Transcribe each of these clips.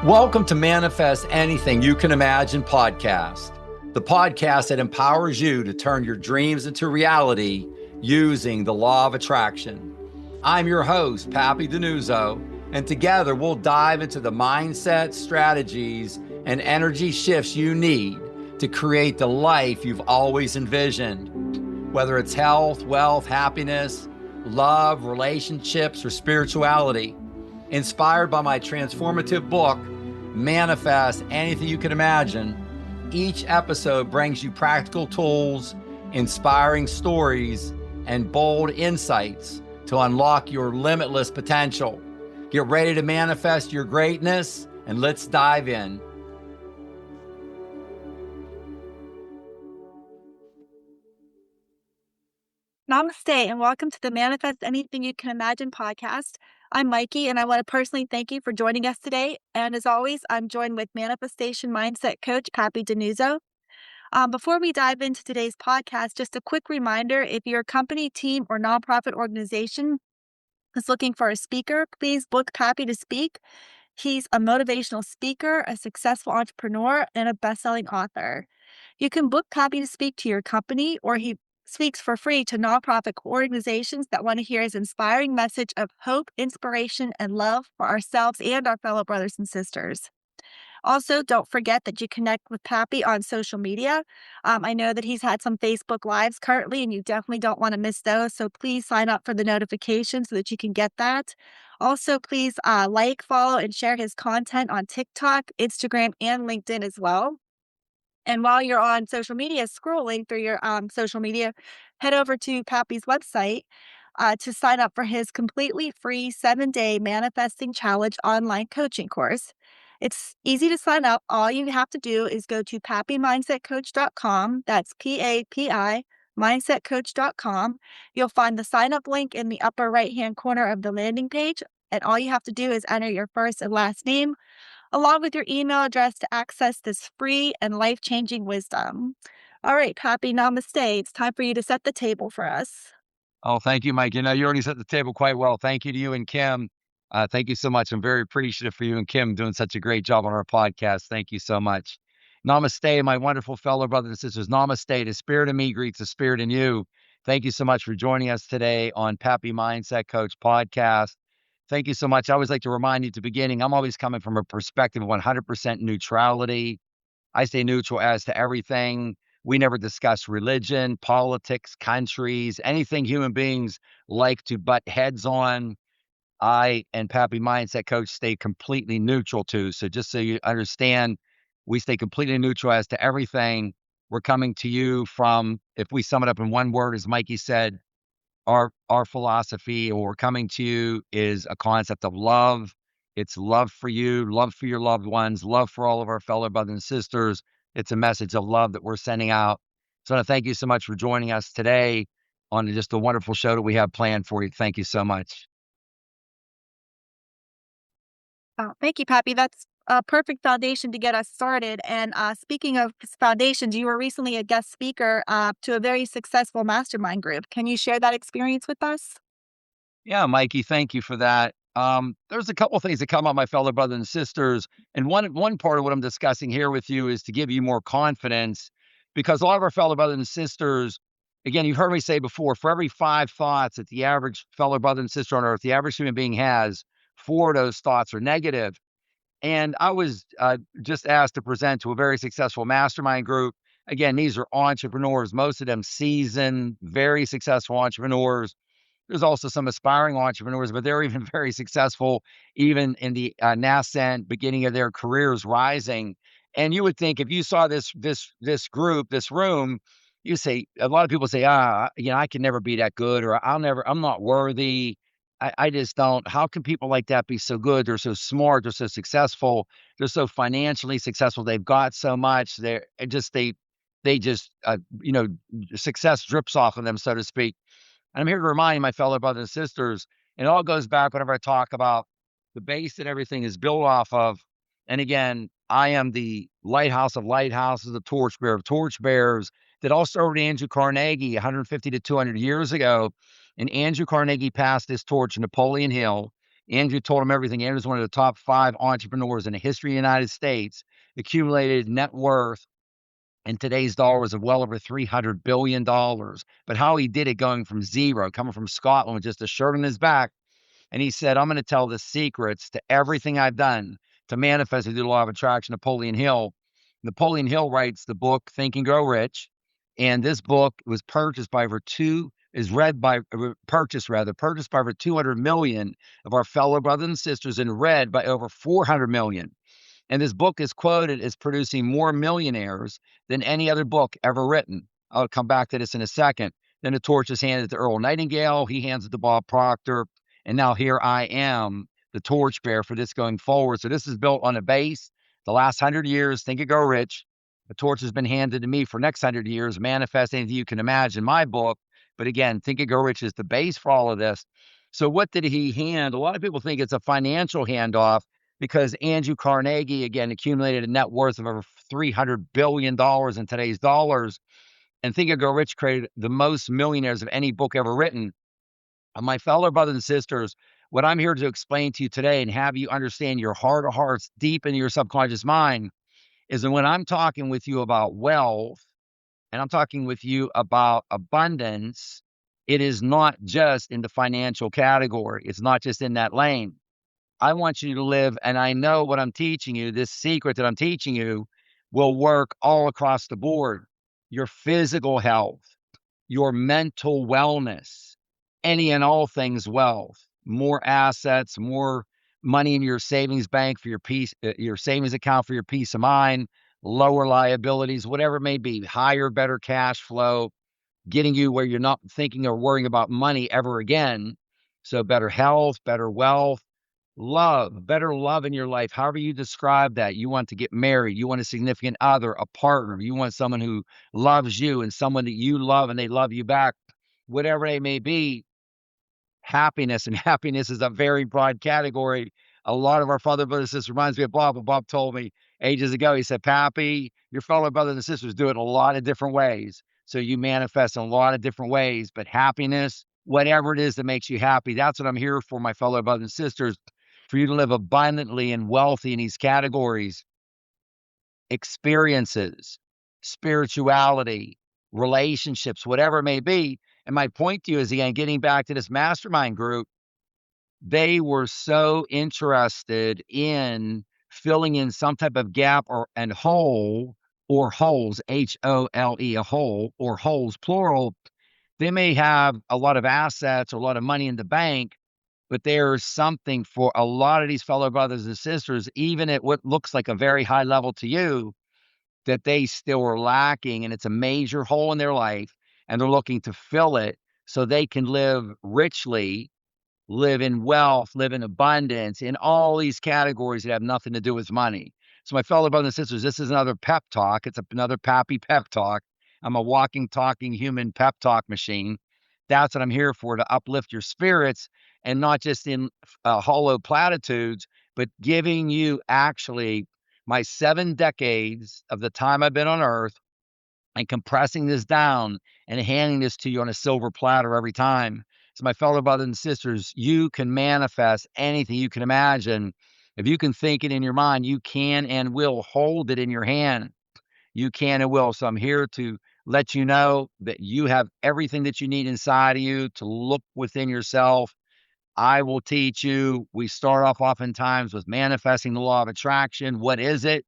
Welcome to Manifest Anything You Can Imagine podcast, the podcast that empowers you to turn your dreams into reality using the law of attraction. I'm your host, Papi DiNuzzo, and together we'll dive into the mindset, strategies, and energy shifts you need to create the life you've always envisioned. Whether it's health, wealth, happiness, love, relationships, or spirituality. Inspired by my transformative book, Manifest Anything You Can Imagine, each episode brings you practical tools, inspiring stories, and bold insights to unlock your limitless potential. Get ready to manifest your greatness, and let's dive in. Namaste and welcome to the Manifest Anything You Can Imagine podcast. I'm Mikey and I want to personally thank you for joining us today. And as always, I'm joined with manifestation mindset coach Papi DiNuzzo. Before we dive into today's podcast, just a quick reminder, if your company, team, or nonprofit organization is looking for a speaker, please book Papi to speak. He's a motivational speaker, a successful entrepreneur, and a best-selling author. You can book Papi to speak to your company, or he speaks for free to nonprofit organizations that want to hear his inspiring message of hope, inspiration, and love for ourselves and our fellow brothers and sisters. Also, don't forget that you connect with Papi on social media. I know that he's had some Facebook Lives currently, and you definitely don't want to miss those. So please sign up for the notifications so that you can get that. Also, please like, follow, and share his content on TikTok, Instagram, and LinkedIn as well. And while you're on social media, scrolling through your social media, head over to Papi's website to sign up for his completely free 7-day Manifesting Challenge online coaching course. It's easy to sign up. All you have to do is go to papimindsetcoach.com. That's Papi mindsetcoach.com. You'll find the sign up link in the upper right-hand corner of the landing page. And all you have to do is enter your first and last name, along with your email address to access this free and life-changing wisdom. All right, Papi, namaste. It's time for you to set the table for us. Oh, thank you, Mike. You already set the table quite well. Thank you to you and Kim. Thank you so much. I'm very appreciative for you and Kim doing such a great job on our podcast. Thank you so much. Namaste, my wonderful fellow brothers and sisters. Namaste. The spirit in me greets the spirit in you. Thank you so much for joining us today on Papi Mindset Coach podcast. Thank you so much. I always like to remind you at the beginning, I'm always coming from a perspective of 100% neutrality. I stay neutral as to everything. We never discuss religion, politics, countries, anything human beings like to butt heads on. I and Papi Mindset Coach stay completely neutral to. So just so you understand, we stay completely neutral as to everything. We're coming to you from, if we sum it up in one word, as Mikey said, our philosophy, or coming to you, is a concept of love. It's love for you, love for your loved ones, love for all of our fellow brothers and sisters. It's a message of love that we're sending out. So I want to thank you so much for joining us today on just a wonderful show that we have planned for you. Thank you so much. Thank you, Papi. That's a perfect foundation to get us started. And speaking of foundations, you were recently a guest speaker to a very successful mastermind group. Can you share that experience with us? Yeah, Mikey, thank you for that. There's a couple of things that come up, my fellow brothers and sisters. And one part of what I'm discussing here with you is to give you more confidence, because a lot of our fellow brothers and sisters, again, you've heard me say before, for every 5 thoughts that the average fellow brother and sister on earth, the average human being has, 4 of those thoughts are negative. And I was just asked to present to a very successful mastermind group. Again, these are entrepreneurs, most of them seasoned, very successful entrepreneurs. There's also some aspiring entrepreneurs, but they're even very successful, even in the nascent beginning of their careers, rising. And you would think, if you saw this group, this room, you say, a lot of people say, I can never be that good, or I'm not worthy. I just don't. How can people like that be so good? They're so smart. They're so successful. They're so financially successful. They've got so much. They just success drips off of them, so to speak. And I'm here to remind my fellow brothers and sisters, it all goes back whenever I talk about the base that everything is built off of. And again, I am the lighthouse of lighthouses, the torchbearer of torchbearers, that all started with Andrew Carnegie 150 to 200 years ago. And Andrew Carnegie passed this torch to Napoleon Hill. Andrew told him everything. Andrew's one of the top 5 entrepreneurs in the history of the United States, accumulated net worth in today's dollars of well over $300 billion. But how he did it going from zero, coming from Scotland with just a shirt on his back. And he said, I'm going to tell the secrets to everything I've done to manifest through the law of attraction. Napoleon Hill. Napoleon Hill writes the book Think and Grow Rich. And this book was purchased by over purchased by over 200 million of our fellow brothers and sisters and read by over 400 million. And this book is quoted as producing more millionaires than any other book ever written. I'll come back to this in a second. Then the torch is handed to Earl Nightingale. He hands it to Bob Proctor. And now here I am, the torchbearer for this going forward. So this is built on a base. The last 100 years, Think and Grow Rich. The torch has been handed to me for next 100 years, manifest anything you can imagine, my book. But again, Think and Grow Rich is the base for all of this. So what did he hand? A lot of people think it's a financial handoff because Andrew Carnegie, again, accumulated a net worth of over $300 billion in today's dollars. And Think and Grow Rich created the most millionaires of any book ever written. My fellow brothers and sisters, what I'm here to explain to you today and have you understand your heart of hearts deep into your subconscious mind is that when I'm talking with you about wealth and I'm talking with you about abundance, it is not just in the financial category. It's not just in that lane. I want you to live, and I know what I'm teaching you, this secret that I'm teaching you will work all across the board. Your physical health, your mental wellness, any and all things wealth, more assets, more money in your savings bank for your peace, your savings account for your peace of mind, lower liabilities, whatever it may be, higher, better cash flow, getting you where you're not thinking or worrying about money ever again. So better health, better wealth, love, better love in your life. However you describe that, you want to get married, you want a significant other, a partner, you want someone who loves you and someone that you love and they love you back, whatever it may be. Happiness, and happiness is a very broad category. A lot of our father, brothers, and sisters reminds me of Bob. But Bob told me ages ago, he said, Papi, your fellow brothers and sisters do it a lot of different ways. So you manifest in a lot of different ways, but happiness, whatever it is that makes you happy, that's what I'm here for, my fellow brothers and sisters, for you to live abundantly and wealthy in these categories, experiences, spirituality, relationships, whatever it may be. And my point to you is, again, getting back to this mastermind group, they were so interested in filling in some type of gap and hole or holes, H-O-L-E, a hole or holes, plural. They may have a lot of assets or a lot of money in the bank, but there's something for a lot of these fellow brothers and sisters, even at what looks like a very high level to you, that they still are lacking. And it's a major hole in their life. And they're looking to fill it so they can live richly, live in wealth, live in abundance, in all these categories that have nothing to do with money. So my fellow brothers and sisters, this is another pep talk. It's another Papi pep talk. I'm a walking, talking human pep talk machine. That's what I'm here for, to uplift your spirits, and not just in hollow platitudes, but giving you actually my 7 decades of the time I've been on earth and compressing this down and handing this to you on a silver platter every time. So my fellow brothers and sisters, you can manifest anything you can imagine. If you can think it in your mind, you can and will hold it in your hand. You can and will. So I'm here to let you know that you have everything that you need inside of you to look within yourself. I will teach you. We start off oftentimes with manifesting the law of attraction. What is it?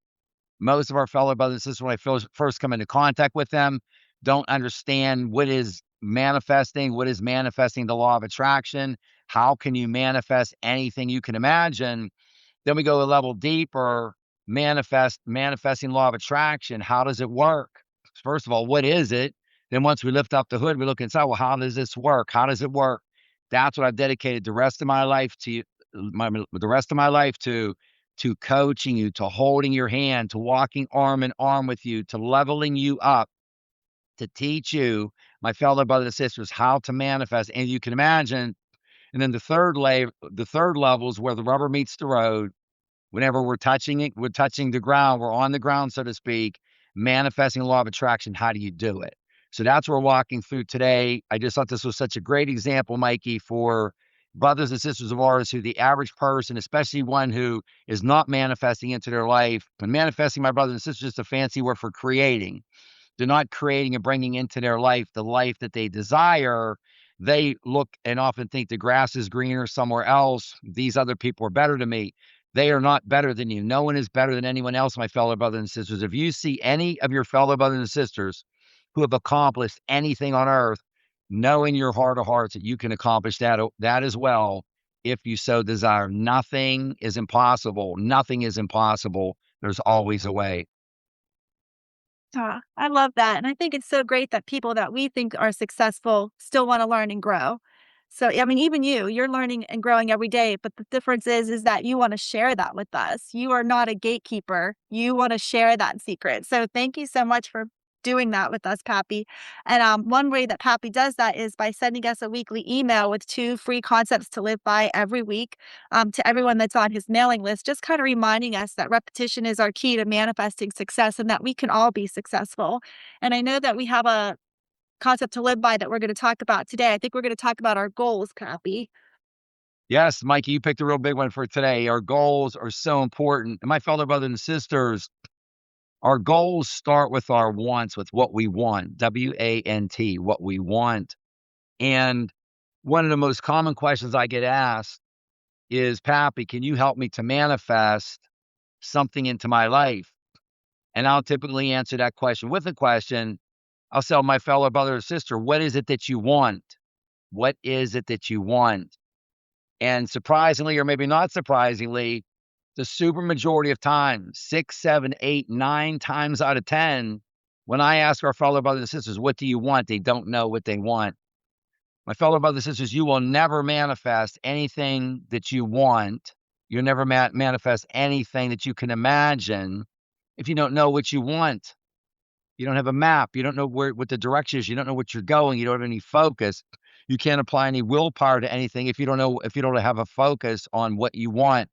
Most of our fellow brothers and sisters, when I first come into contact with them, don't understand what is manifesting the law of attraction. How can you manifest anything you can imagine? Then we go a level deeper, manifesting law of attraction. How does it work? First of all, what is it? Then once we lift up the hood, we look inside. Well, how does this work? How does it work? That's what I've dedicated the rest of my life to. The rest of my life to coaching you, to holding your hand, to walking arm in arm with you, to leveling you up, to teach you, my fellow brothers and sisters, how to manifest. And you can imagine. And then the third level is where the rubber meets the road. Whenever we're touching it, we're touching the ground, we're on the ground, so to speak, manifesting the law of attraction. How do you do it? So that's what we're walking through today. I just thought this was such a great example, Mikey, for brothers and sisters of ours who the average person, especially one who is not manifesting into their life, and manifesting, my brothers and sisters, is just a fancy word for creating. They're not creating and bringing into their life the life that they desire. They look and often think the grass is greener somewhere else. These other people are better than me. They are not better than you. No one is better than anyone else, my fellow brothers and sisters. If you see any of your fellow brothers and sisters who have accomplished anything on earth, know in your heart of hearts that you can accomplish that as well if you so desire. Nothing is impossible. Nothing is impossible. There's always a way. I love that, and I think it's so great that people that we think are successful still wanna learn and grow. So, I mean, even you're learning and growing every day, but the difference is that you wanna share that with us. You are not a gatekeeper. You wanna share that secret. So thank you so much for doing that with us, Pappy. And, one way that Pappy does that is by sending us a weekly email with 2 free concepts to live by every week, to everyone that's on his mailing list, just kinda reminding us that repetition is our key to manifesting success and that we can all be successful. And I know that we have a concept to live by that we're gonna talk about today. I think we're gonna talk about our goals, Pappy. Yes, Mikey, you picked a real big one for today. Our goals are so important. And my fellow brothers and sisters, our goals start with our wants, with what we want, WANT, what we want. And one of the most common questions I get asked is, Pappy, can you help me to manifest something into my life? And I'll typically answer that question with a question. I'll tell my fellow brother or sister, what is it that you want? What is it that you want? And surprisingly, or maybe not surprisingly, the super majority of times, 6, 7, 8, 9 times out of 10, when I ask our fellow brothers and sisters, what do you want? They don't know what they want. My fellow brothers and sisters, you will never manifest anything that you want. You'll never manifest anything that you can imagine if you don't know what you want. You don't have a map. You don't know what the direction is. You don't know what you're going. You don't have any focus. You can't apply any willpower to anything if you don't have a focus on what you want.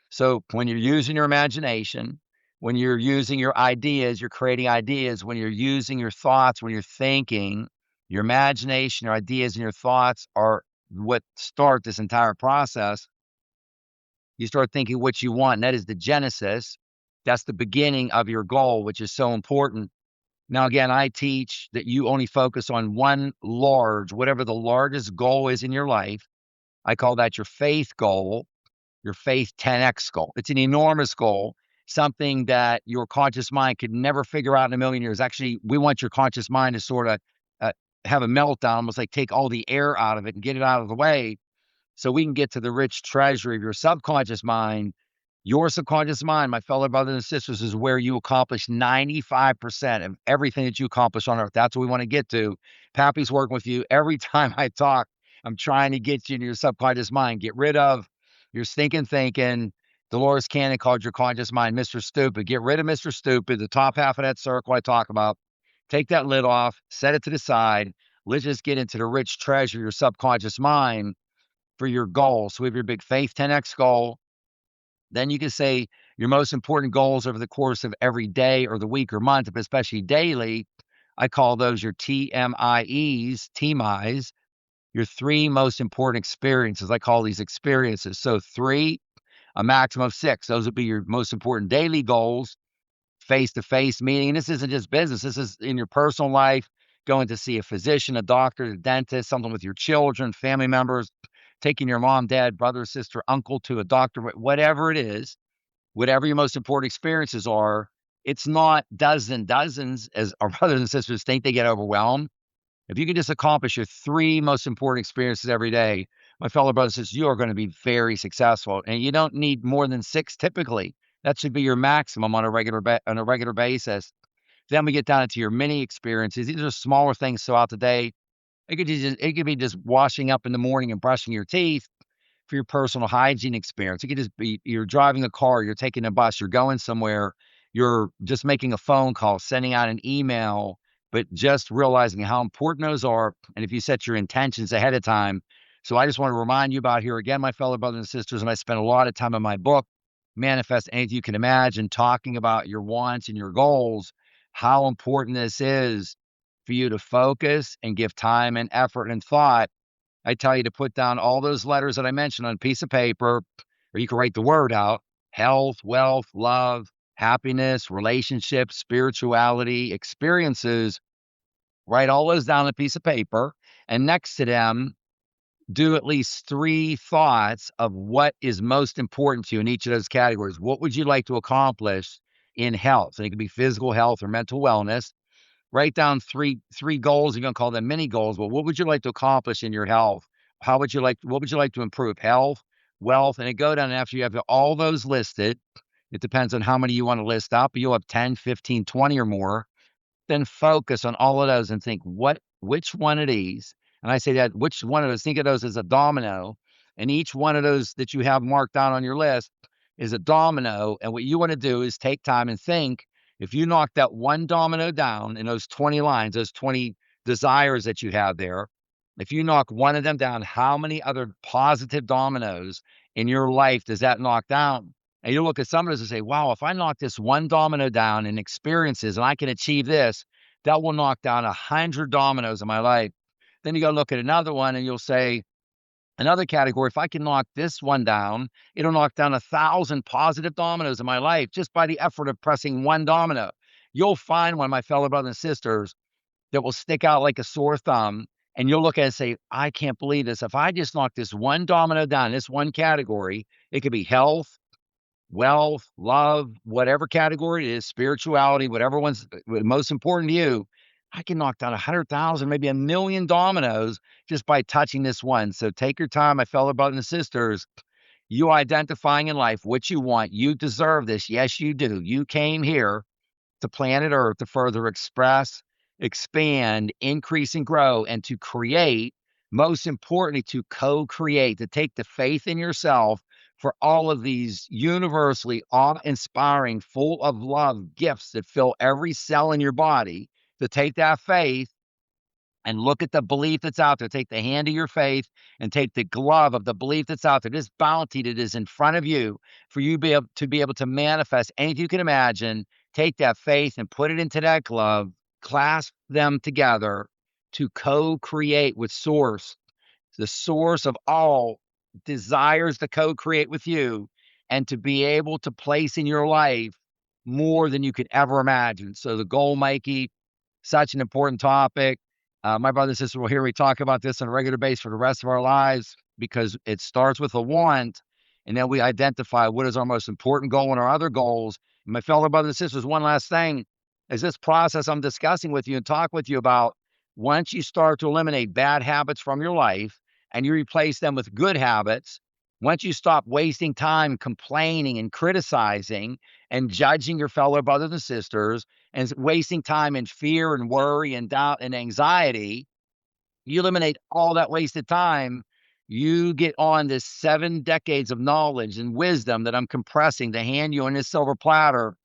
So when you're using your imagination, when you're using your ideas, you're creating ideas, when you're using your thoughts, when you're thinking, your imagination, your ideas, and your thoughts are what start this entire process. You start thinking what you want, and that is the genesis. That's the beginning of your goal, which is so important. Now, again, I teach that you only focus on whatever the largest goal is in your life. I call that your faith goal, your faith 10x goal. It's an enormous goal, something that your conscious mind could never figure out in a million years. Actually, we want your conscious mind to sort of have a meltdown, almost like take all the air out of it and get it out of the way so we can get to the rich treasury of your subconscious mind. Your subconscious mind, my fellow brothers and sisters, is where you accomplish 95% of everything that you accomplish on earth. That's what we want to get to. Pappy's working with you. Every time I talk, I'm trying to get you into your subconscious mind. Get rid of your stinking thinking. Dolores Cannon called your conscious mind Mr. Stupid. Get rid of Mr. Stupid, the top half of that circle I talk about. Take that lid off, set it to the side. Let's just get into the rich treasure, your subconscious mind, for your goal. So we have your big faith 10x goal. Then you can say your most important goals over the course of every day or the week or month, but especially daily. I call those your TMIEs, your 3 most important experiences. I call these experiences. So 3, a maximum of 6. Those would be your most important daily goals, face-to-face meeting. And this isn't just business. This is in your personal life, going to see a physician, a doctor, a dentist, something with your children, family members, taking your mom, dad, brother, sister, uncle to a doctor, whatever it is, whatever your most important experiences are. It's not dozens, as our brothers and sisters think. They get overwhelmed. If you can just accomplish your 3 most important experiences every day, my fellow brothers and sisters, you are going to be very successful. And you don't need more than 6 typically. That should be your maximum on a regular basis. Then we get down into your mini experiences. These are smaller things throughout the day. It could be just washing up in the morning and brushing your teeth for your personal hygiene experience. It could just be you're driving a car, you're taking a bus, you're going somewhere, you're just making a phone call, sending out an email, but just realizing how important those are. And if you set your intentions ahead of time. So I just want to remind you about here again, my fellow brothers and sisters, and I spent a lot of time in my book, Manifest Anything You Can Imagine, talking about your wants and your goals, how important this is for you to focus and give time and effort and thought I tell you to put down all those letters that I mentioned on a piece of paper, or you can write the word out: health, wealth, love, happiness, relationships, spirituality, experiences. Write all those down on a piece of paper. And next to them, do at least 3 thoughts of what is most important to you in each of those categories. What would you like to accomplish in health? And it could be physical health or mental wellness. Write down three goals. You're gonna call them mini goals, but what would you like to accomplish in your health? What would you like to improve? Health, wealth, and then go down after you have all those listed. It depends on how many you want to list up. You'll have 10, 15, 20 or more. Then focus on all of those and think, which one of these, and I say that, which one of those, think of those as a domino, and each one of those that you have marked down on your list is a domino. And what you want to do is take time and think, if you knock that one domino down in those 20 lines, those 20 desires that you have there, if you knock one of them down, how many other positive dominoes in your life does that knock down? And you look at some of those and say, wow, if I knock this one domino down in experiences and I can achieve this, that will knock down 100 dominoes in my life. Then you go look at another one and you'll say, another category, if I can knock this one down, it'll knock down 1,000 positive dominoes in my life just by the effort of pressing one domino. You'll find one of my fellow brothers and sisters that will stick out like a sore thumb. And you'll look at it and say, I can't believe this. If I just knock this one domino down, this one category, it could be health, wealth, love, whatever category it is, spirituality, whatever one's most important to you, I can knock down 100,000, maybe 1,000,000 dominoes just by touching this one. So take your time, my fellow brothers and sisters. You identifying in life what you want. You deserve this. Yes, you do. You came here to planet Earth to further express, expand, increase, and grow, and to create, most importantly, to co-create, to take the faith in yourself for all of these universally awe-inspiring, full of love gifts that fill every cell in your body, to take that faith and look at the belief that's out there. Take the hand of your faith and take the glove of the belief that's out there, this bounty that is in front of you, for you to be able to manifest anything you can imagine. Take that faith and put it into that glove, clasp them together to co-create with Source, the source of all desires to co-create with you, and to be able to place in your life more than you could ever imagine. So the goal, Mikey, such an important topic. My brother and sister will hear me talk about this on a regular basis for the rest of our lives, because it starts with a want, and then we identify what is our most important goal and our other goals. And my fellow brothers and sisters, one last thing is this process I'm discussing with you and talk with you about. Once you start to eliminate bad habits from your life and you replace them with good habits, once you stop wasting time complaining and criticizing and judging your fellow brothers and sisters, and wasting time in fear and worry and doubt and anxiety, you eliminate all that wasted time. You get on this 7 decades of knowledge and wisdom that I'm compressing to hand you on this silver platter.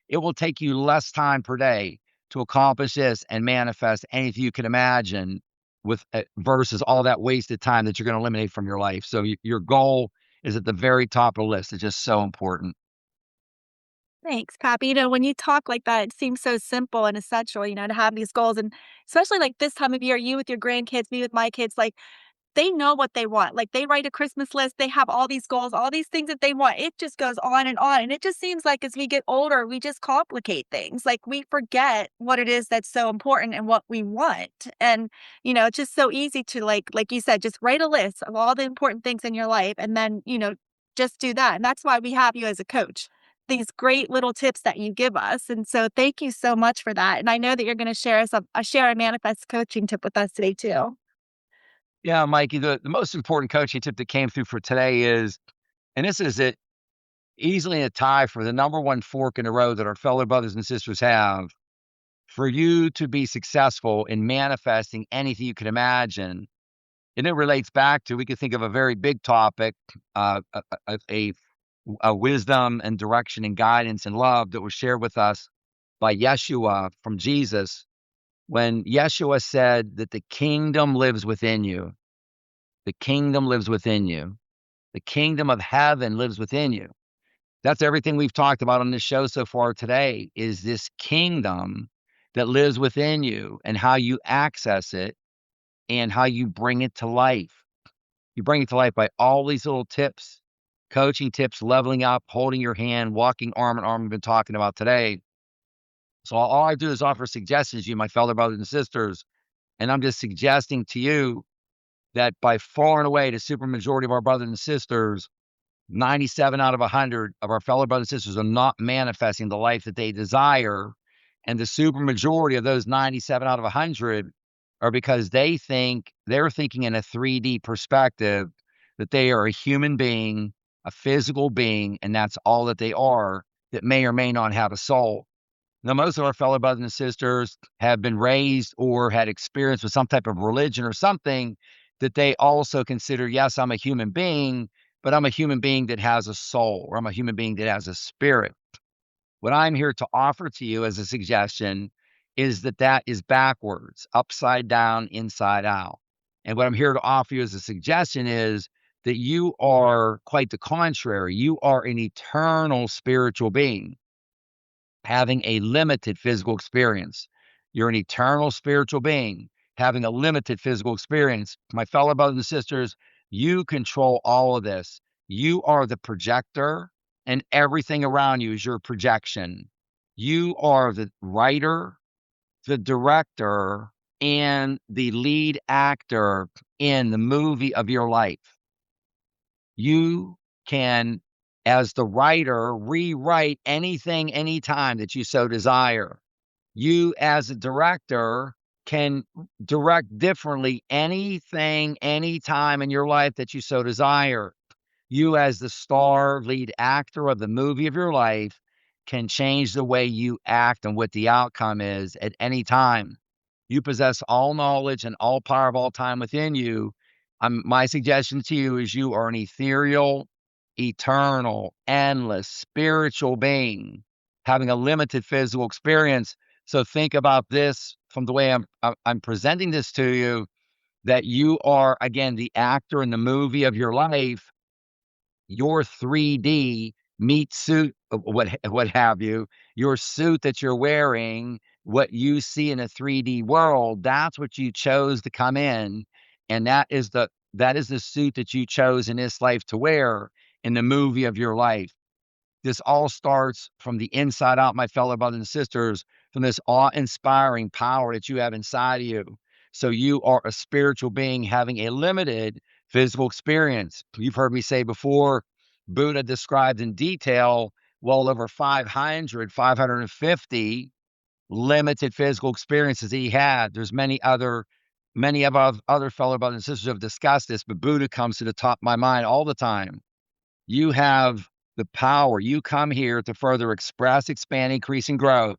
It will take you less time per day to accomplish this and manifest anything you can imagine, with versus all that wasted time that you're going to eliminate from your life. So your goal is at the very top of the list. It's just so important. Thanks, Pappy. When you talk like that, it seems so simple and essential, to have these goals. And especially like this time of year, you with your grandkids, me with my kids, like they know what they want. Like they write a Christmas list, they have all these goals, all these things that they want. It just goes on and on. And it just seems like as we get older, we just complicate things. Like we forget what it is that's so important and what we want. And, it's just so easy to like you said, just write a list of all the important things in your life and then, just do that. And that's why we have you as a coach. These great little tips that you give us. And so thank you so much for that. And I know that you're going to share share a manifest coaching tip with us today too. Yeah, Mikey, the most important coaching tip that came through for today is, and this is it, easily a tie for the number one fork in the road that our fellow brothers and sisters have. For you to be successful in manifesting anything you can imagine, and it relates back to, we could think of a very big topic, a wisdom and direction and guidance and love that was shared with us by Yeshua from Jesus, when Yeshua said that the kingdom lives within you. The kingdom lives within you. The kingdom of heaven lives within you. That's everything we've talked about on this show so far today, is this kingdom that lives within you and how you access it and how you bring it to life. You bring it to life by all these little tips, coaching tips, leveling up, holding your hand, walking arm in arm, we've been talking about today. So all I do is offer suggestions to you, my fellow brothers and sisters. And I'm just suggesting to you that by far and away, the super majority of our brothers and sisters, 97 out of 100 of our fellow brothers and sisters are not manifesting the life that they desire. And the super majority of those 97 out of 100 are because they're thinking in a 3D perspective that they are a human being, a physical being, and that's all that they are, that may or may not have a soul. Now, most of our fellow brothers and sisters have been raised or had experience with some type of religion or something that they also consider, yes, I'm a human being, but I'm a human being that has a soul, or I'm a human being that has a spirit. What I'm here to offer to you as a suggestion is that that is backwards, upside down, inside out. And what I'm here to offer you as a suggestion is that you are quite the contrary. You are an eternal spiritual being having a limited physical experience. You're an eternal spiritual being having a limited physical experience. My fellow brothers and sisters, you control all of this. You are the projector, and everything around you is your projection. You are the writer, the director, and the lead actor in the movie of your life. You can, as the writer, rewrite anything, anytime that you so desire. You, as a director, can direct differently anything, anytime in your life that you so desire. You, as the star lead actor of the movie of your life, can change the way you act and what the outcome is at any time. You possess all knowledge and all power of all time within you. My suggestion to you is you are an ethereal, eternal, endless, spiritual being having a limited physical experience. So think about this from the way I'm presenting this to you, that you are, again, the actor in the movie of your life. Your 3D meat suit, what have you, your suit that you're wearing, what you see in a 3D world, that's what you chose to come in, and that is the suit that you chose in this life to wear in the movie of your life. This all starts from the inside out, my fellow brothers and sisters, from this awe-inspiring power that you have inside of you. So you are a spiritual being having a limited physical experience. You've heard me say before, Buddha described in detail well over 500, 550 limited physical experiences he had. There's many of our other fellow brothers and sisters have discussed this, but Buddha comes to the top of my mind all the time. You have the power. You come here to further express, expand, increase, and grow,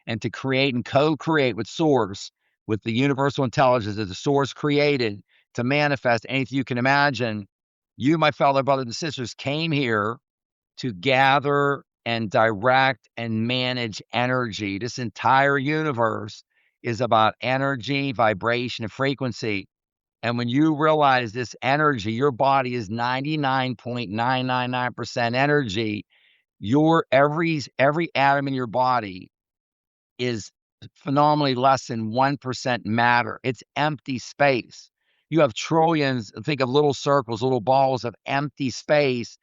and to create and co-create with Source, with the universal intelligence that the Source created to manifest anything you can imagine. You, my fellow brothers and sisters, came here to gather and direct and manage energy. This entire universe is about energy, vibration, and frequency. And when you realize this energy, your body is 99.999% energy. Your every atom in your body is phenomenally less than 1% matter. It's empty space. You have trillions, think of little circles, little balls of empty space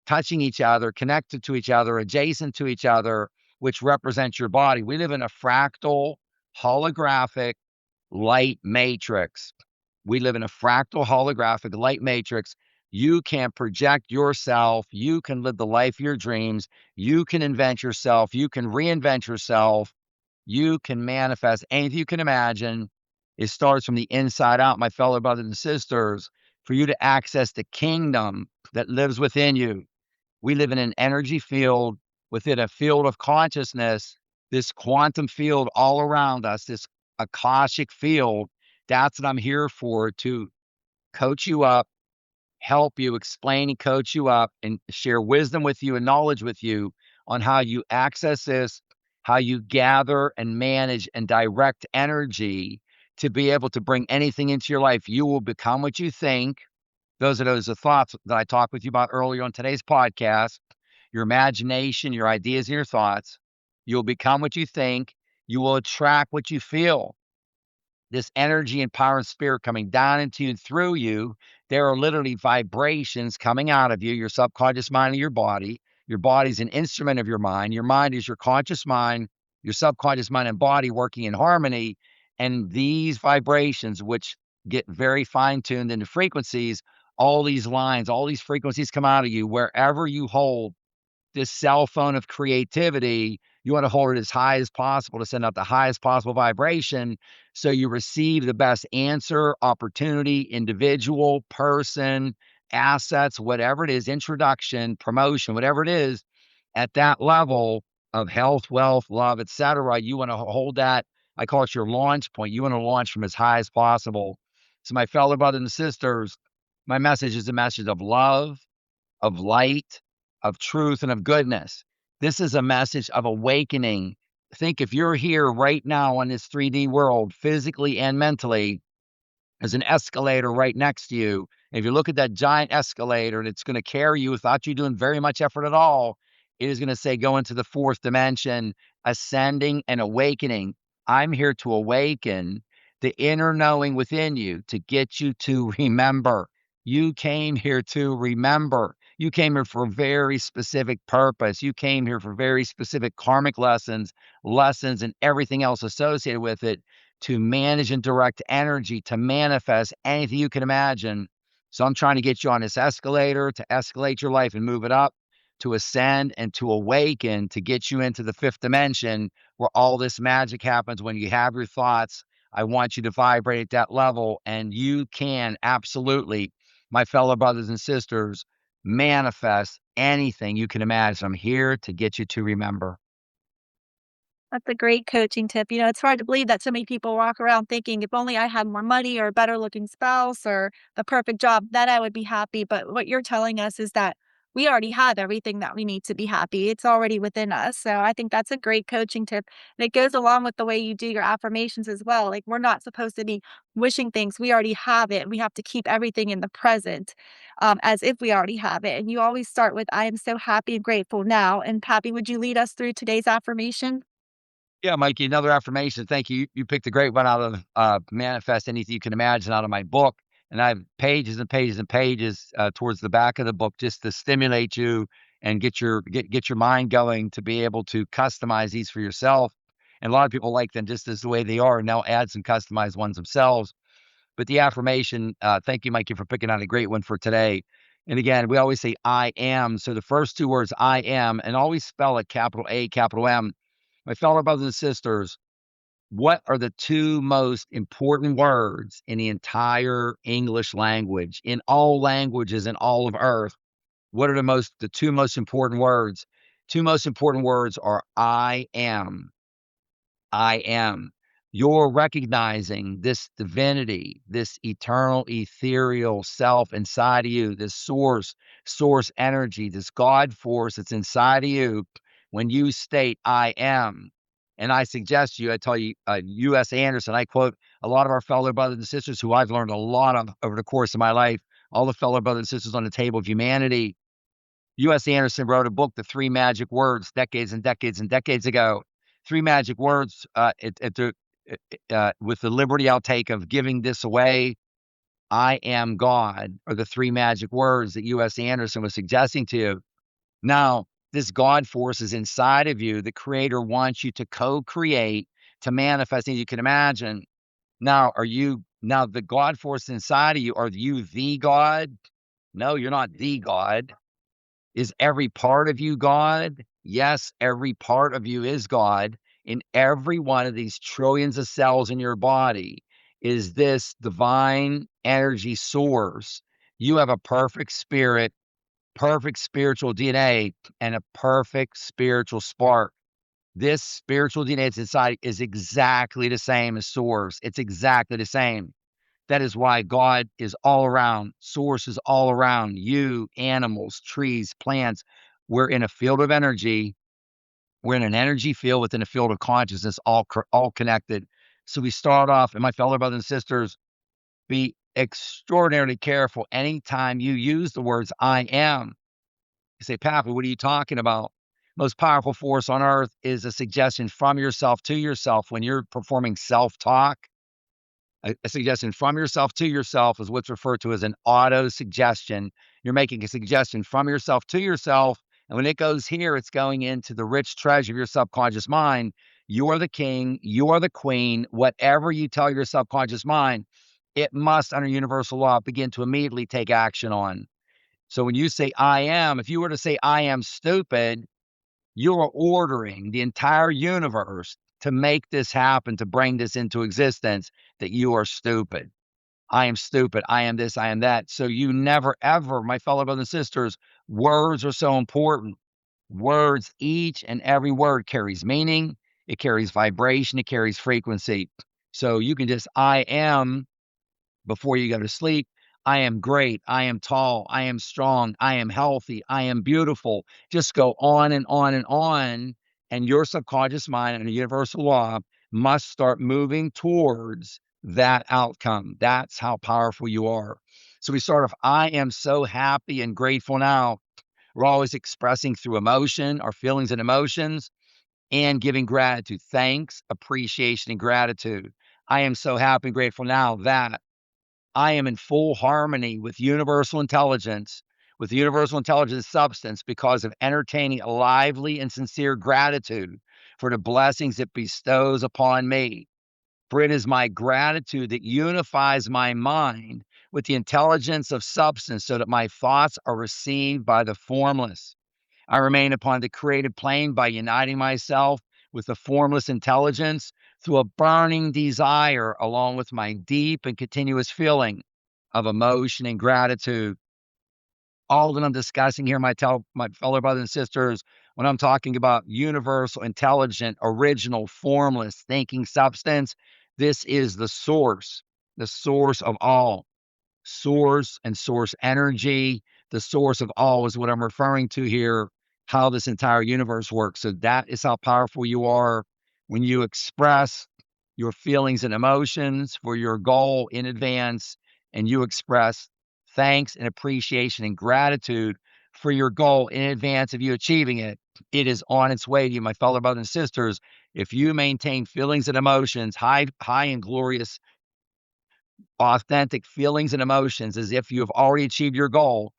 touching each other, connected to each other, adjacent to each other, which represents your body. We live in a fractal, holographic light matrix. We live in a fractal holographic light matrix. You can project yourself. You can live the life of your dreams. You can invent yourself. You can reinvent yourself. You can manifest anything you can imagine. It starts from the inside out, my fellow brothers and sisters, for you to access the kingdom that lives within you. We live in an energy field within a field of consciousness, this quantum field all around us, this Akashic field. That's what I'm here for, to coach you up, help you, explain and coach you up, and share wisdom with you and knowledge with you on how you access this, how you gather and manage and direct energy to be able to bring anything into your life. You will become what you think. Those are the thoughts that I talked with you about earlier on today's podcast. Your imagination, your ideas, and your thoughts. You'll become what you think. You will attract what you feel. This energy and power and spirit coming down into you and through you There are literally vibrations coming out of you, your subconscious mind, and your body. Your body's an instrument of your mind. Your mind is your conscious mind, your subconscious mind and body working in harmony. And these vibrations, which get very fine tuned into frequencies, all these lines, all these frequencies come out of you wherever you hold this cell phone of creativity. You want to hold it as high as possible to send out the highest possible vibration so you receive the best answer, opportunity, individual, person, assets, whatever it is, introduction, promotion, whatever it is, at that level of health, wealth, love, etc. You want to hold that. I call it your launch point. You want to launch from as high as possible. So, my fellow brothers and sisters, my message is a message of love, of light, of truth, and of goodness. This is a message of awakening. Think if you're here right now in this 3D world, physically and mentally, there's an escalator right next to you. If you look at that giant escalator and it's going to carry you without you doing very much effort at all, it is going to say go into the fourth dimension, ascending and awakening. I'm here to awaken the inner knowing within you to get you to remember. You came here to remember. You came here for a very specific purpose. You came here for very specific karmic lessons, and everything else associated with it, to manage and direct energy, to manifest anything you can imagine. So I'm trying to get you on this escalator to escalate your life and move it up, to ascend and to awaken, to get you into the fifth dimension where all this magic happens when you have your thoughts. I want you to vibrate at that level, and you can absolutely, my fellow brothers and sisters, manifest anything you can imagine. I'm here to get you to remember. That's a great coaching tip. It's hard to believe that so many people walk around thinking, if only I had more money or a better looking spouse or the perfect job, then I would be happy. But what you're telling us is that we already have everything that we need to be happy. It's already within us. So I think that's a great coaching tip. And it goes along with the way you do your affirmations as well. Like, we're not supposed to be wishing things. We already have it. We have to keep everything in the present, as if we already have it. And you always start with, I am so happy and grateful now. And Pappy, would you lead us through today's affirmation? Yeah, Mikey, another affirmation. Thank you. You picked a great one out of Manifest Anything You Can Imagine out of my book. And I have pages and pages and pages towards the back of the book just to stimulate you and get your mind going to be able to customize these for yourself. And a lot of people like them just as the way they are, and now add some customized ones themselves. But the affirmation, thank you, Mikey, for picking out a great one for today. And again, we always say I am. So the first two words, I am, and always spell it capital A, capital M. My fellow brothers and sisters, what are the two most important words in the entire English language, in all languages in all of Earth? What are the two most important words? Two most important words are I am. I am. You're recognizing this divinity, this eternal, ethereal self inside of you, this source energy, this God force that's inside of you. When you state, I am, and I suggest you, I tell you, U.S. Anderson, I quote a lot of our fellow brothers and sisters who I've learned a lot of over the course of my life, all the fellow brothers and sisters on the table of humanity. U.S. Anderson wrote a book, The Three Magic Words, decades and decades and decades ago. Three magic words, with the liberty I'll take of giving this away. I am God are the three magic words that U.S. Anderson was suggesting to you. Now, this God force is inside of you. The Creator wants you to co-create, to manifest things you can imagine. Now, the God force inside of you, are you the God? No, you're not the God. Is every part of you God? Yes, every part of you is God. In every one of these trillions of cells in your body is this divine energy source. You have a perfect spirit, perfect spiritual DNA, and a perfect spiritual spark. This spiritual DNA that's inside is exactly the same as source. It's exactly the same. That is why God is all around, source is all around you, animals, trees, plants. We're in a field of energy. We're in an energy field within a field of consciousness, all connected. So we start off, and my fellow brothers and sisters, be extraordinarily careful anytime you use the words I am. You say, Pappy, what are you talking about? Most powerful force on earth is a suggestion from yourself to yourself when you're performing self-talk. A suggestion from yourself to yourself is what's referred to as an auto suggestion. You're making a suggestion from yourself to yourself. And when it goes here, it's going into the rich treasure of your subconscious mind. You are the king, you are the queen. Whatever you tell your subconscious mind, it must, under universal law, begin to immediately take action on. So when you say I am, if you were to say I am stupid, you are ordering the entire universe to make this happen, to bring this into existence, that you are stupid. I am stupid. I am this, I am that. So you never, ever, my fellow brothers and sisters, words are so important. Words, each and every word carries meaning, it carries vibration, it carries frequency. So you can just, I am, before you go to sleep. I am great. I am tall. I am strong. I am healthy. I am beautiful. Just go on and on and on. And your subconscious mind and the universal law must start moving towards that outcome. That's how powerful you are. So we start off, I am so happy and grateful now. We're always expressing through emotion, our feelings and emotions, and giving gratitude, thanks, appreciation, and gratitude. I am so happy and grateful now that I am in full harmony with the universal intelligence substance, because of entertaining a lively and sincere gratitude for the blessings it bestows upon me. For it is my gratitude that unifies my mind with the intelligence of substance, so that my thoughts are received by the formless. I remain upon the creative plane by uniting myself with the formless intelligence through a burning desire, along with my deep and continuous feeling of emotion and gratitude. All that I'm discussing here, my fellow brothers and sisters, when I'm talking about universal, intelligent, original, formless thinking substance, this is the source of all. Source and source energy, the source of all is what I'm referring to here, how this entire universe works. So that is how powerful you are when you express your feelings and emotions for your goal in advance, and you express thanks and appreciation and gratitude for your goal in advance of you achieving it. It is on its way to you, my fellow brothers and sisters. If you maintain feelings and emotions, high and glorious, authentic feelings and emotions, as if you have already achieved your goal,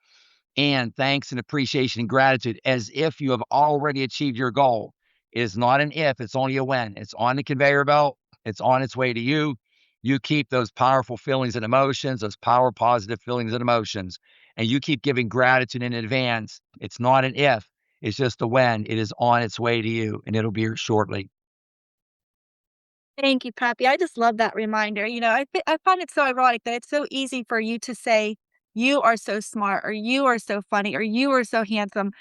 and thanks and appreciation and gratitude as if you have already achieved your goal. It is not an if, it's only a when. It's on the conveyor belt, it's on its way to you. You keep those powerful feelings and emotions, those power positive feelings and emotions, and you keep giving gratitude in advance. It's not an if, it's just a when. It is on its way to you, and it'll be here shortly. Thank you, Pappy. I just love that reminder. I find it so ironic that it's so easy for you to say, "You are so smart," or "You are so funny," or "You are so handsome,"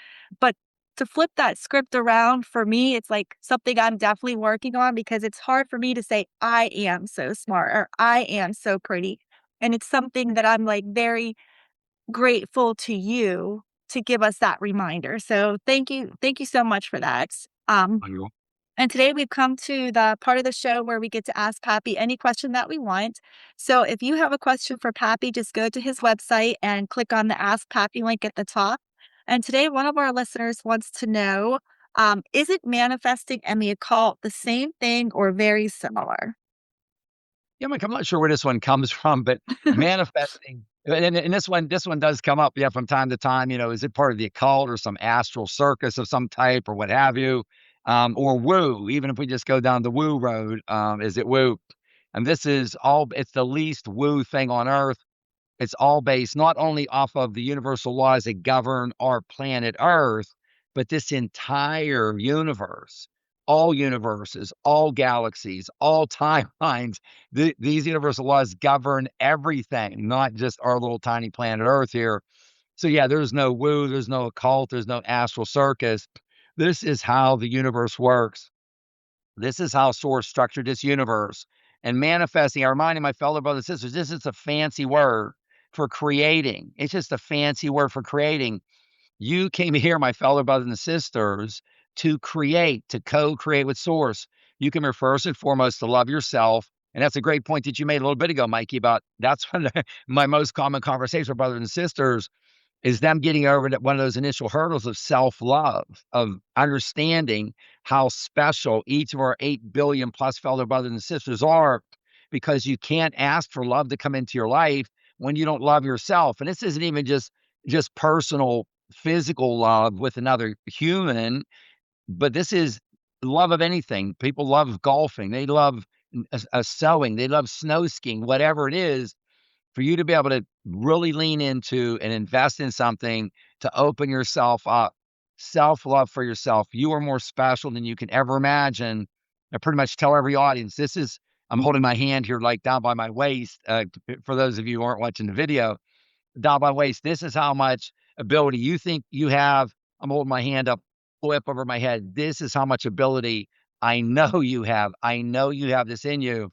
but to flip that script around, for me, it's, like, something I'm definitely working on, because it's hard for me to say, "I am so smart," or "I am so pretty," and it's something that I'm, like, very grateful to you to give us that reminder. So thank you so much for that. And today we've come to the part of the show where we get to ask Pappy any question that we want. So if you have a question for Pappy, just go to his website and click on the Ask Pappy link at the top. And today, one of our listeners wants to know, is it manifesting and the occult the same thing or very similar? Yeah, I'm not sure where this one comes from, but manifesting, and this one does come up, yeah, from time to time. Is it part of the occult or some astral circus of some type or what have you? Or woo, even if we just go down the woo road, is it woo? And this is all, it's the least woo thing on earth. It's all based not only off of the universal laws that govern our planet Earth, but this entire universe, all universes, all galaxies, all timelines. These universal laws govern everything, not just our little tiny planet Earth here. So, yeah, there's no woo, there's no occult, there's no astral circus. This is how the universe works. This is how Source structured this universe. And manifesting, I reminded my fellow brothers and sisters, this is a fancy word for creating. It's just a fancy word for creating. You came here, my fellow brothers and sisters, to create, to co-create with Source. You can first and foremost to love yourself. And that's a great point that you made a little bit ago, Mikey, about that's one of my most common conversations with brothers and sisters is them getting over that one of those initial hurdles of self-love, of understanding how special each of our 8 billion plus fellow brothers and sisters are, because you can't ask for love to come into your life when you don't love yourself. And this isn't even just personal physical love with another human, but this is love of anything. People love golfing, they love sewing, they love snow skiing, whatever it is. For you to be able to really lean into and invest in something to open yourself up, self-love for yourself. You are more special than you can ever imagine. I pretty much tell every audience, this is I'm holding my hand here, like, down by my waist, for those of you who aren't watching the video, down by my waist. This is how much ability you think you have. I'm holding my hand up, way up over my head. This is how much ability I know you have. I know you have this in you.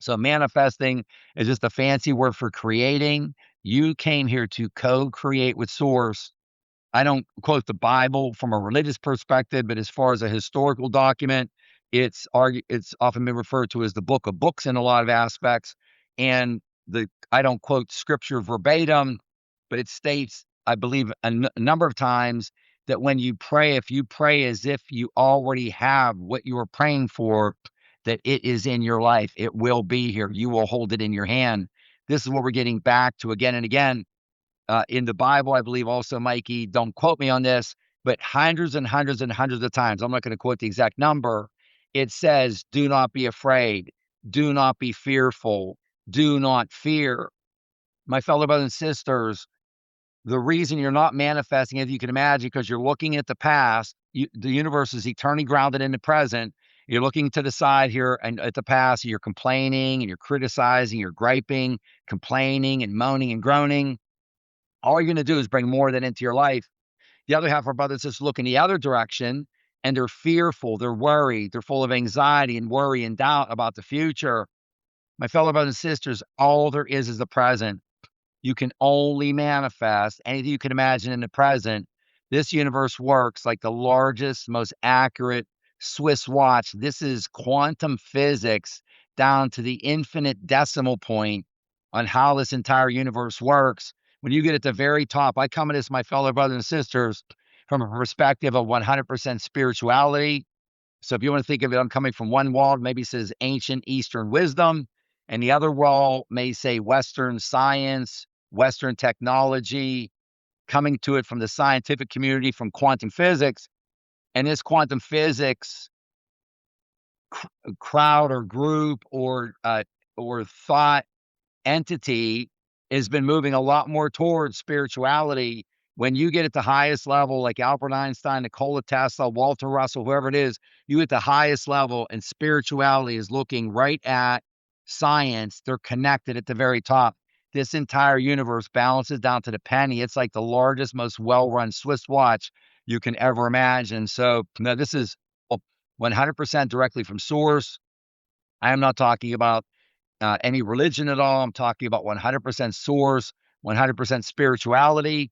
So manifesting is just a fancy word for creating. You came here to co-create with source. I don't quote the Bible from a religious perspective, but as far as a historical document, it's often been referred to as the book of books in a lot of aspects. And I don't quote scripture verbatim, but it states, I believe, a number of times that when you pray, if you pray as if you already have what you are praying for, that it is in your life. It will be here. You will hold it in your hand. This is what we're getting back to again and again. In the Bible, I believe also, Mikey, don't quote me on this, but hundreds and hundreds and hundreds of times, I'm not going to quote the exact number. It says, do not be afraid. Do not be fearful. Do not fear. My fellow brothers and sisters, the reason you're not manifesting, as you can imagine, because you're looking at the past. The universe is eternally grounded in the present. You're looking to the side here and at the past. You're complaining and you're criticizing, you're griping, complaining and moaning and groaning. All you're going to do is bring more of that into your life. The other half of our brothers just look in the other direction and they're fearful, they're worried, they're full of anxiety and worry and doubt about the future. My fellow brothers and sisters, all there is the present. You can only manifest anything you can imagine in the present. This universe works like the largest, most accurate Swiss watch. This is quantum physics down to the infinite decimal point on how this entire universe works. When you get at the very top, I come at this, my fellow brothers and sisters, from a perspective of 100% spirituality. So if you want to think of it, I'm coming from one wall, maybe it says ancient Eastern wisdom, and the other wall may say Western science, Western technology, coming to it from the scientific community, from quantum physics. And this quantum physics crowd or group or thought entity has been moving a lot more towards spirituality. When you get at the highest level, like Albert Einstein, Nikola Tesla, Walter Russell, whoever it is, you at the highest level, and spirituality is looking right at science. They're connected at the very top. This entire universe balances down to the penny. It's like the largest, most well-run Swiss watch you can ever imagine. So now this is 100% directly from source. I am not talking about any religion at all. I'm talking about 100% source, 100% spirituality.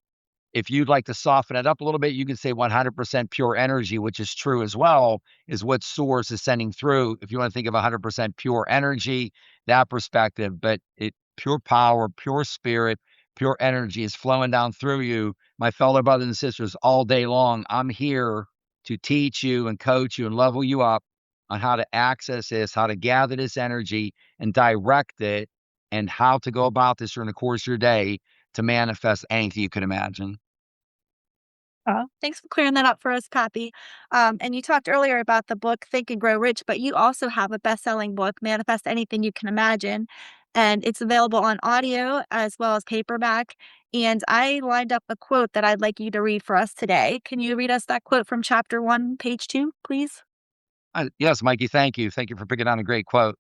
If you'd like to soften it up a little bit, you can say 100% pure energy, which is true as well, is what source is sending through. If you want to think of 100% pure energy, that perspective, but pure power, pure spirit, pure energy is flowing down through you. My fellow brothers and sisters, all day long, I'm here to teach you and coach you and level you up on how to access this, how to gather this energy and direct it, and how to go about this during the course of your day to manifest anything you can imagine. Oh, thanks for clearing that up for us, Pappy. And you talked earlier about the book Think and Grow Rich, but you also have a best-selling book, Manifest Anything You Can Imagine, and it's available on audio as well as paperback. And I lined up a quote that I'd like you to read for us today. Can you read us that quote from chapter 1, page 2, please? Yes, Mikey, thank you. Thank you for picking out a great quote.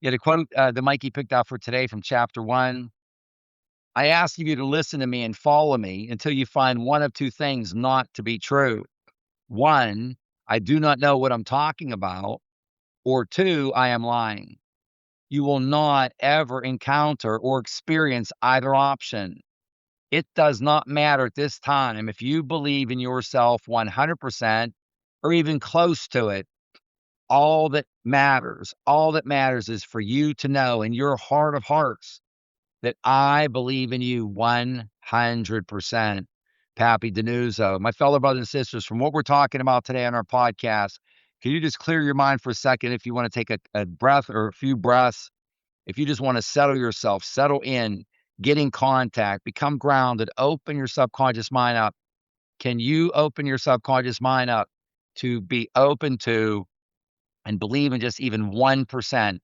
Yeah, the quote that Mikey picked out for today from chapter 1. I ask you to listen to me and follow me until you find one of two things not to be true. One, I do not know what I'm talking about. Or two, I am lying. You will not ever encounter or experience either option. It does not matter at this time if you believe in yourself 100% or even close to it. All that matters is for you to know in your heart of hearts that I believe in you 100%. Papi DiNuzzo. My fellow brothers and sisters, from what we're talking about today on our podcast, can you just clear your mind for a second if you want to take a breath or a few breaths if you just want to settle yourself, settle in, get in contact, become grounded, open your subconscious mind up. Can you open your subconscious mind up to be open to and believe in just even 1%,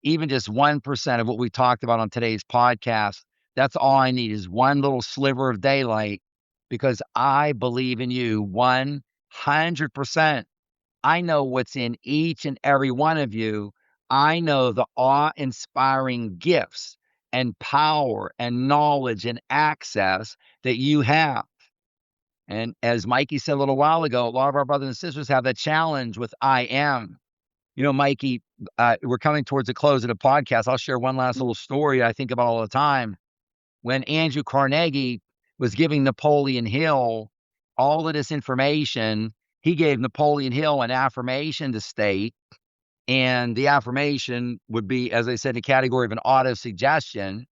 even just 1% of what we talked about on today's podcast? That's all I need is one little sliver of daylight because I believe in you 100%. I know what's in each and every one of you. I know the awe-inspiring gifts and power and knowledge and access that you have. And as Mikey said a little while ago, a lot of our brothers and sisters have that challenge with I am. Mikey, we're coming towards the close of the podcast. I'll share one last little story I think about all the time. When Andrew Carnegie was giving Napoleon Hill all of this information, he gave Napoleon Hill an affirmation to state. And the affirmation would be, as I said, a category of an auto suggestion.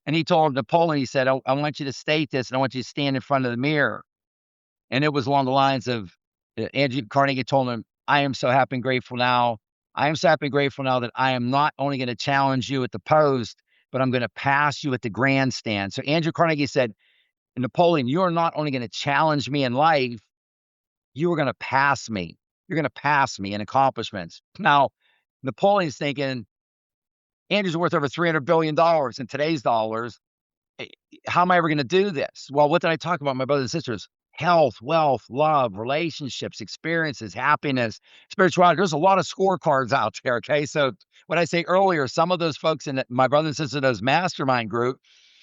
And he told Napoleon, he said, I want you to state this and I want you to stand in front of the mirror. And it was along the lines of Andrew Carnegie told him, I am so happy and grateful now. I am so happy and grateful now that I am not only going to challenge you at the post, but I'm going to pass you at the grandstand. So Andrew Carnegie said, Napoleon, you are not only going to challenge me in life, you are going to pass me. You're going to pass me in accomplishments. Now, Napoleon's thinking, Andrew's worth over $300 billion in today's dollars. How am I ever going to do this? Well, what did I talk about, my brothers and sisters? Health, wealth, love, relationships, experiences, happiness, spirituality. There's a lot of scorecards out there. Okay. So what I say earlier, some of those folks in my brothers and sisters in those mastermind group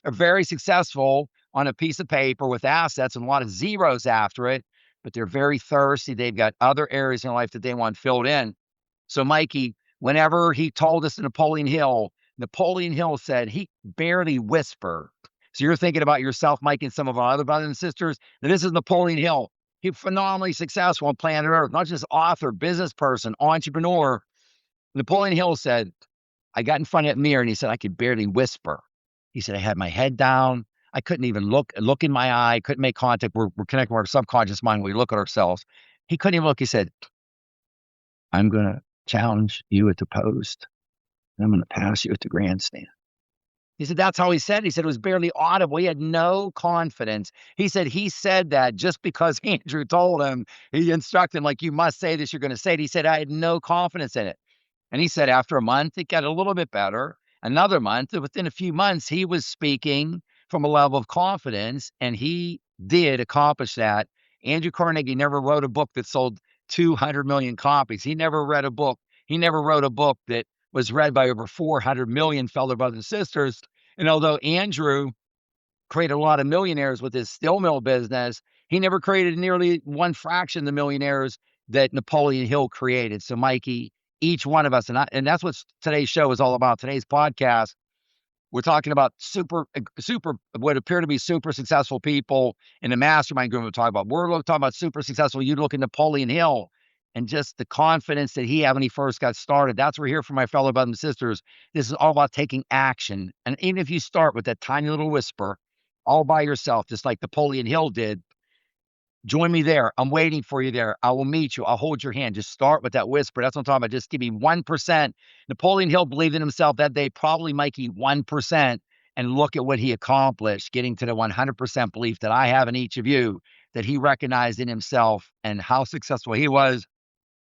are very successful on a piece of paper with assets and a lot of zeros after it, but they're very thirsty. They've got other areas in life that they want filled in. So Mikey, whenever he told us to Napoleon Hill said he barely whispered. So you're thinking about yourself, Mike, and some of our other brothers and sisters. Now, this is Napoleon Hill. He's phenomenally successful on planet Earth, not just author, business person, entrepreneur. Napoleon Hill said, I got in front of that mirror and he said, I could barely whisper. He said, I had my head down. I couldn't even look in my eye, couldn't make contact. We're connecting with our subconscious mind when we look at ourselves. He couldn't even look. He said, I'm going to challenge you at the post. And I'm going to pass you at the grandstand. He said, that's how he said it. He said it was barely audible. He had no confidence. He said that just because Andrew told him, he instructed him, like, you must say this, you're going to say it. He said, I had no confidence in it. And he said, after a month, it got a little bit better. Another month, within a few months, he was speaking from a level of confidence, and he did accomplish that. Andrew Carnegie never wrote a book that sold 200 million copies. He never read a book. He never wrote a book that was read by over 400 million fellow brothers and sisters. And although Andrew created a lot of millionaires with his steel mill business, he never created nearly one fraction of the millionaires that Napoleon Hill created. So Mikey, each one of us, and that's what today's show is all about. Today's podcast, we're talking about super, what appear to be super successful people in the mastermind group. We're talking about super successful. You look at Napoleon Hill and just the confidence that he had when he first got started. That's what we're here for, my fellow brothers and sisters. This is all about taking action. And even if you start with that tiny little whisper all by yourself, just like Napoleon Hill did, join me there. I'm waiting for you there. I will meet you. I'll hold your hand. Just start with that whisper. That's what I'm talking about. Just give me 1%. Napoleon Hill believed in himself that day, probably Mikey 1%. And look at what he accomplished, getting to the 100% belief that I have in each of you, that he recognized in himself and how successful he was.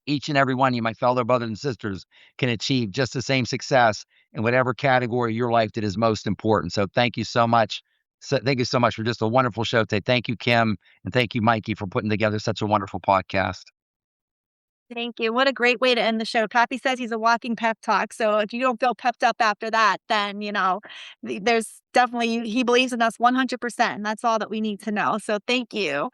Each and every one of you, my fellow brothers and sisters, can achieve just the same success in whatever category of your life that is most important. So thank you so much. Thank you so much for just a wonderful show today. Thank you, Kim. And thank you, Mikey, for putting together such a wonderful podcast. Thank you. What a great way to end the show. Papi says he's a walking pep talk. So if you don't feel pepped up after that, then, there's definitely, he believes in us 100%. And that's all that we need to know. So thank you.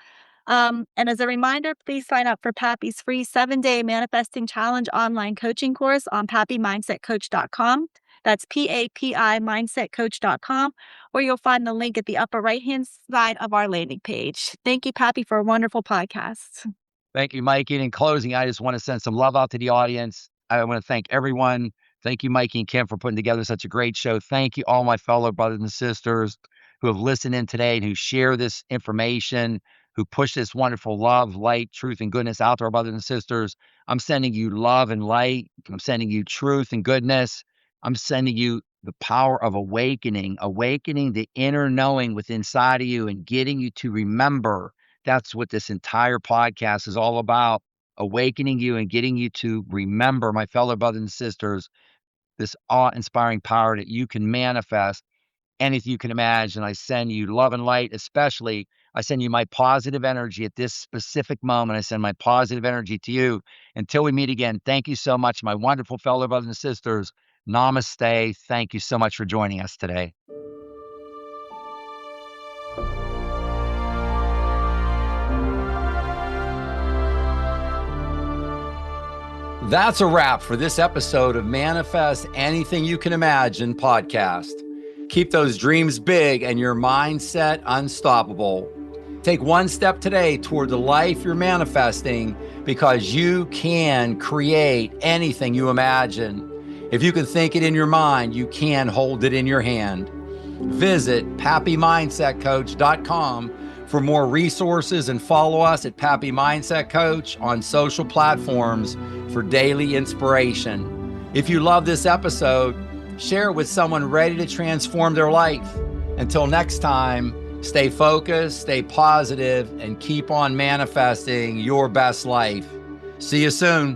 And as a reminder, please sign up for Papi's free 7-day Manifesting Challenge online coaching course on papimindsetcoach.com. That's PAPI mindsetcoach.com, or you'll find the link at the upper right-hand side of our landing page. Thank you, Papi, for a wonderful podcast. Thank you, Mikey. And in closing, I just want to send some love out to the audience. I want to thank everyone. Thank you, Mikey and Kim, for putting together such a great show. Thank you, all my fellow brothers and sisters who have listened in today and who share this information, who push this wonderful love, light, truth, and goodness out to our brothers and sisters. I'm sending you love and light. I'm sending you truth and goodness. I'm sending you the power of awakening the inner knowing within inside of you and getting you to remember. That's what this entire podcast is all about. Awakening you and getting you to remember, my fellow brothers and sisters, this awe-inspiring power that you can manifest anything you can imagine. I send you love and light, especially. I send you my positive energy at this specific moment. I send my positive energy to you. Until we meet again, thank you so much, my wonderful fellow brothers and sisters. Namaste. Thank you so much for joining us today. That's a wrap for this episode of Manifest Anything You Can Imagine podcast. Keep those dreams big and your mindset unstoppable. Take one step today toward the life you're manifesting, because you can create anything you imagine. If you can think it in your mind, you can hold it in your hand. Visit PapiMindsetCoach.com for more resources and follow us at Papi Mindset Coach on social platforms for daily inspiration. If you love this episode, share it with someone ready to transform their life. Until next time, stay focused, stay positive, and keep on manifesting your best life. See you soon.